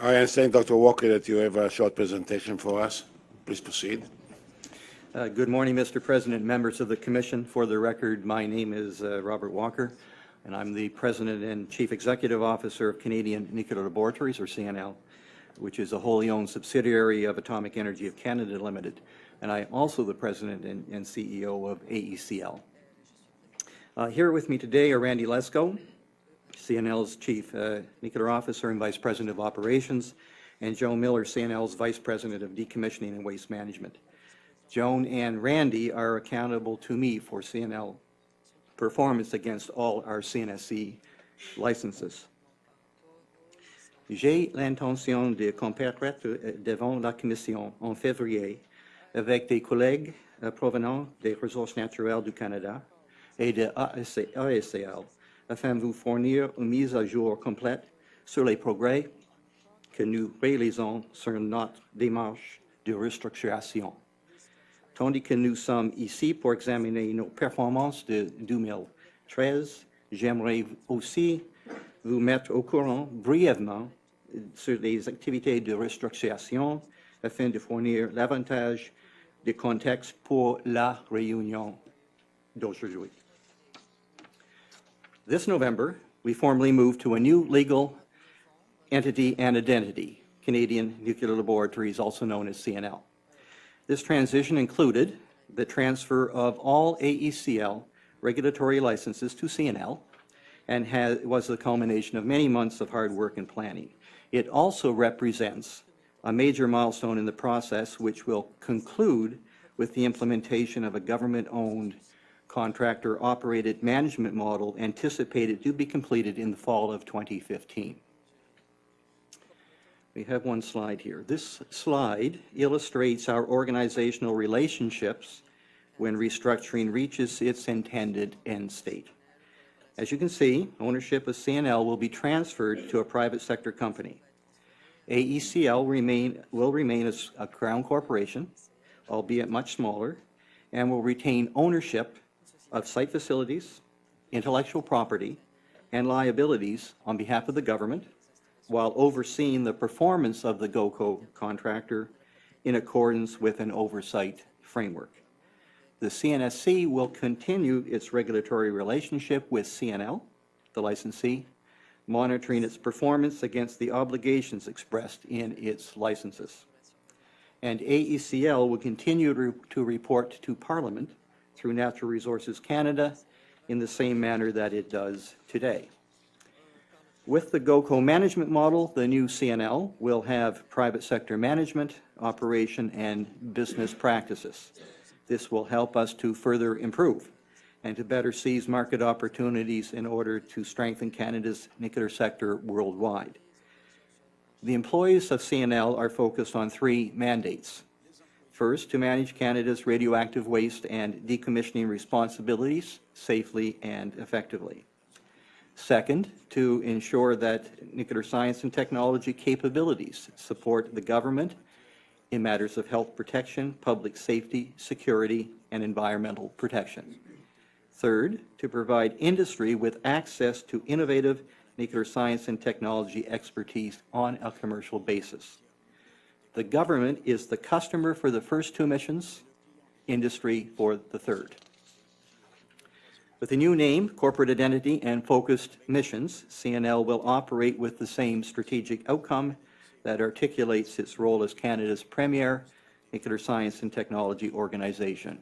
I understand, Dr. Walker, that you have a short presentation for us. Please proceed. Good morning, Mr. President, members of the Commission. For the record, my name is Robert Walker, and I'm the President and Chief Executive Officer of Canadian Nuclear Laboratories, or CNL, which is a wholly owned subsidiary of Atomic Energy of Canada Limited. And I'm also the President and CEO of AECL. Here with me today are Randy Lesko, CNL's Chief Nuclear Officer and Vice President of Operations, and Joan Miller, CNL's Vice President of Decommissioning and Waste Management. Joan and Randy are accountable to me for CNL performance against all our CNSC licenses. J'ai l'intention de comparaître devant la Commission en février avec des collègues provenant des ressources naturelles du Canada et de AECL afin de vous fournir une mise à jour complète sur les progrès que nous réalisons sur notre démarche de restructuration. Tandis que nous sommes ici pour examiner nos performances de 2013, j'aimerais aussi vous mettre au courant brièvement sur les activités de restructuration afin de fournir davantage de contexte pour la réunion d'aujourd'hui. This November, we formally moved to a new legal entity and identity, Canadian Nuclear Laboratories, also known as CNL. This transition included the transfer of all AECL regulatory licenses to CNL and was the culmination of many months of hard work and planning. It also represents a major milestone in the process, which will conclude with the implementation of a government-owned contractor-operated management model anticipated to be completed in the fall of 2015. We have one slide here. This slide illustrates our organizational relationships when restructuring reaches its intended end state. As you can see, ownership of CNL will be transferred to a private sector company. AECL will remain as a Crown corporation, albeit much smaller, and will retain ownership of site facilities, intellectual property, and liabilities on behalf of the government, while overseeing the performance of the GOCO contractor in accordance with an oversight framework. The CNSC will continue its regulatory relationship with CNL, the licensee, monitoring its performance against the obligations expressed in its licenses. And AECL will continue to report to Parliament through Natural Resources Canada in the same manner that it does today. With the GOCO management model, the new CNL will have private sector management, operation, and business practices. This will help us to further improve and to better seize market opportunities in order to strengthen Canada's nuclear sector worldwide. The employees of CNL are focused on three mandates. First, to manage Canada's radioactive waste and decommissioning responsibilities safely and effectively. Second, to ensure that nuclear science and technology capabilities support the government in matters of health protection, public safety, security, and environmental protection. Third, to provide industry with access to innovative nuclear science and technology expertise on a commercial basis. The government is the customer for the first two missions, industry for the third. With a new name, corporate identity, and focused missions, CNL will operate with the same strategic outcome that articulates its role as Canada's premier nuclear science and technology organization.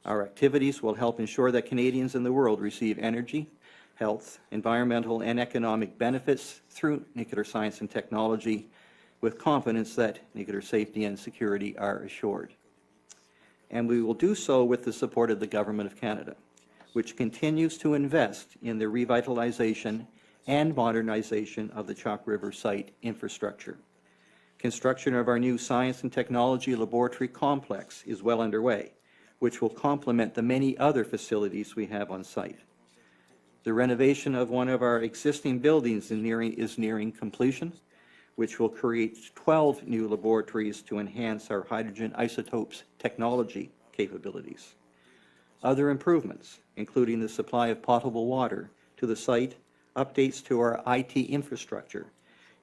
Our activities will help ensure that Canadians in the world receive energy, health, environmental, and economic benefits through nuclear science and technology with confidence that nuclear safety and security are assured. And we will do so with the support of the Government of Canada, which continues to invest in the revitalization and modernization of the Chalk River site infrastructure. Construction of our new Science and Technology Laboratory Complex is well underway, which will complement the many other facilities we have on site. The renovation of one of our existing buildings is nearing completion, which will create 12 new laboratories to enhance our hydrogen isotopes technology capabilities. Other improvements, including the supply of potable water to the site, updates to our IT infrastructure,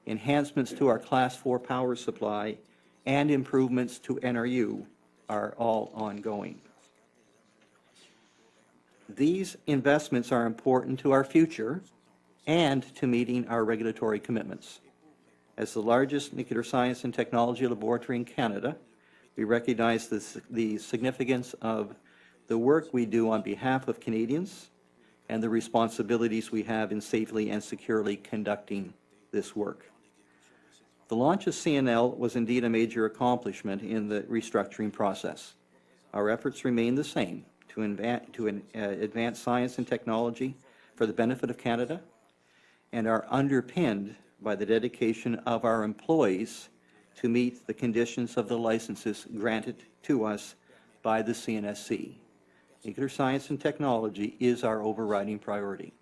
enhancements to our Class 4 power supply, and improvements to NRU are all ongoing. These investments are important to our future and to meeting our regulatory commitments. As the largest nuclear science and technology laboratory in Canada, we recognize the significance of the work we do on behalf of Canadians and the responsibilities we have in safely and securely conducting this work. The launch of CNL was indeed a major accomplishment in the restructuring process. Our efforts remain the same, to advance science and technology for the benefit of Canada, and are underpinned by the dedication of our employees to meet the conditions of the licenses granted to us by the CNSC. Nuclear science and technology is our overriding priority.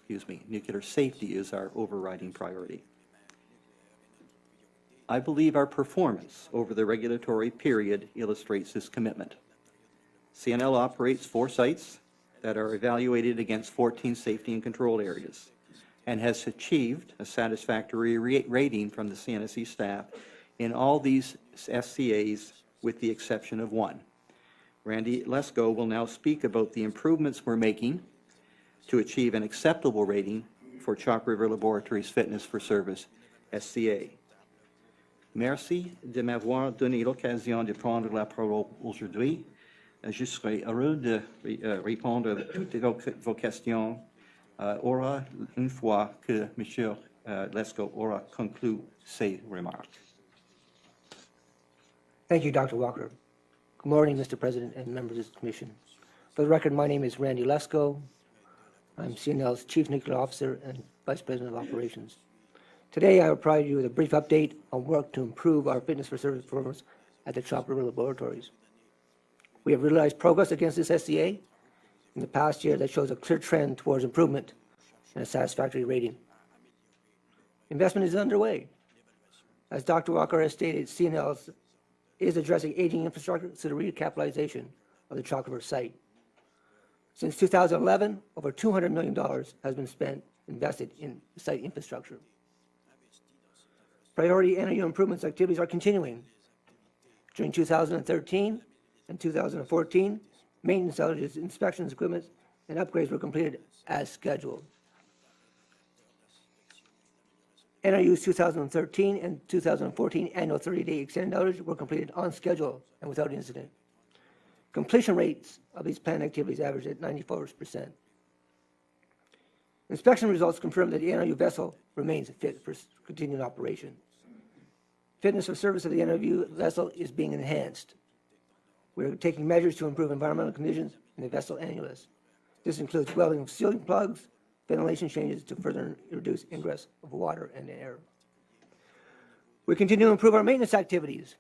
Nuclear safety is our overriding priority. I believe our performance over the regulatory period illustrates this commitment. CNL operates 4 sites that are evaluated against 14 safety and control areas and has achieved a satisfactory rating from the CNSC staff in all these SCAs with the exception of 1. Randy Lesko will now speak about the improvements we're making to achieve an acceptable rating for Chalk River Laboratories Fitness for Service, SCA. Merci de m'avoir donné l'occasion de prendre la parole aujourd'hui. Je serai heureux de répondre à toutes vos questions une fois que M. Lesko aura conclu ses remarques. Thank you, Dr. Walker. Good morning, Mr. President and members of the Commission. For the record, my name is Randy Lesko. I'm CNL's Chief Nuclear Officer and Vice President of Operations. Today, I will provide you with a brief update on work to improve our fitness for service performance at the Chalk River Laboratories. We have realized progress against this SCA in the past year that shows a clear trend towards improvement and a satisfactory rating. Investment is underway. As Dr. Walker has stated, CNL is addressing aging infrastructure through the recapitalization of the Chalk River site. Since 2011, over $200 million has been invested in site infrastructure. Priority NRU improvements activities are continuing. During 2013 and 2014, maintenance outages, inspections, equipment, and upgrades were completed as scheduled. NRU's 2013 and 2014 annual 30-day extended outage were completed on schedule and without incident. Completion rates of these planned activities averaged at 94%. Inspection results confirm that the NRU vessel remains fit for continued operation. Fitness for service of the NRU vessel is being enhanced. We are taking measures to improve environmental conditions in the vessel annulus. This includes welding of sealing plugs, ventilation changes to further reduce ingress of water and air. We continue to improve our maintenance activities.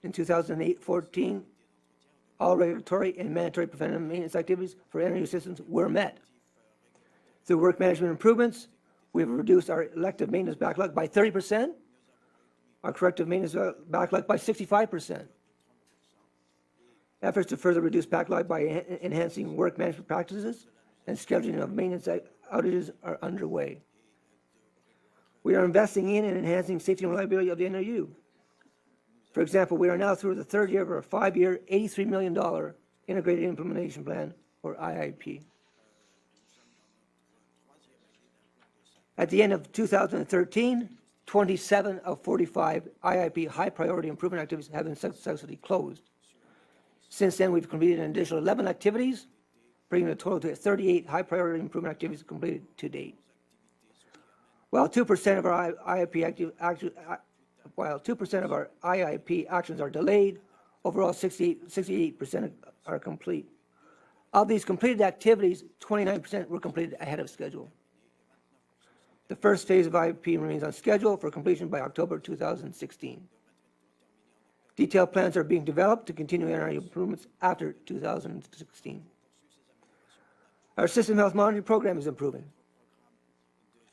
In 2014, all regulatory and mandatory preventive maintenance activities for NRU systems were met. Through work management improvements, we have reduced our elective maintenance backlog by 30%, our corrective maintenance backlog by 65%. Efforts to further reduce backlog by enhancing work management practices and scheduling of maintenance outages are underway. We are investing in and enhancing safety and reliability of the NRU. For example, we are now through the 3rd year of our 5-year, $83 million Integrated Implementation Plan, or IIP. At the end of 2013, 27 of 45 IIP high-priority improvement activities have been successfully closed. Since then, we've completed an additional 11 activities, bringing the total to 38 high-priority improvement activities completed to date. While 2% of our IIP actions are delayed, overall 68% are complete. Of these completed activities, 29% were completed ahead of schedule. The first phase of IIP remains on schedule for completion by October 2016. Detailed plans are being developed to continue NRU improvements after 2016. Our system health monitoring program is improving.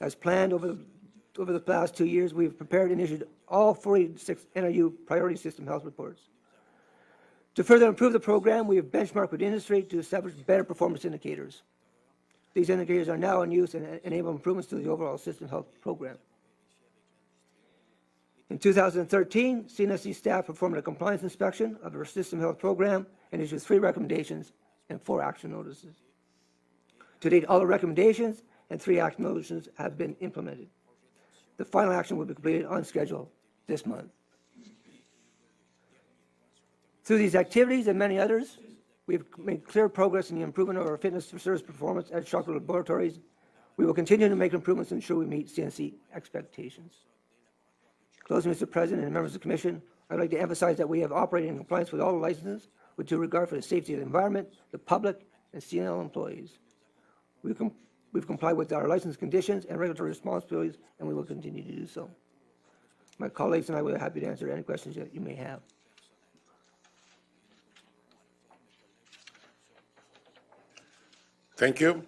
As planned over the past 2 years, we have prepared and issued all 46 NRU priority system health reports. To further improve the program, we have benchmarked with industry to establish better performance indicators. These indicators are now in use and enable improvements to the overall system health program. In 2013, CNSC staff performed a compliance inspection of our system health program and issued 3 recommendations and 4 action notices. To date, all the recommendations and 3 action notices have been implemented. The final action will be completed on schedule this month. Through these activities and many others, we've made clear progress in the improvement of our fitness for service performance at Shock Laboratories. We will continue to make improvements to ensure we meet CNC expectations. Closing, Mr. President and members of the Commission, I'd like to emphasize that we have operated in compliance with all the licenses with due regard for the safety of the environment, the public, and CNL employees. We've complied with our license conditions and regulatory responsibilities, and we will continue to do so. My colleagues and I will be happy to answer any questions that you may have. Thank you.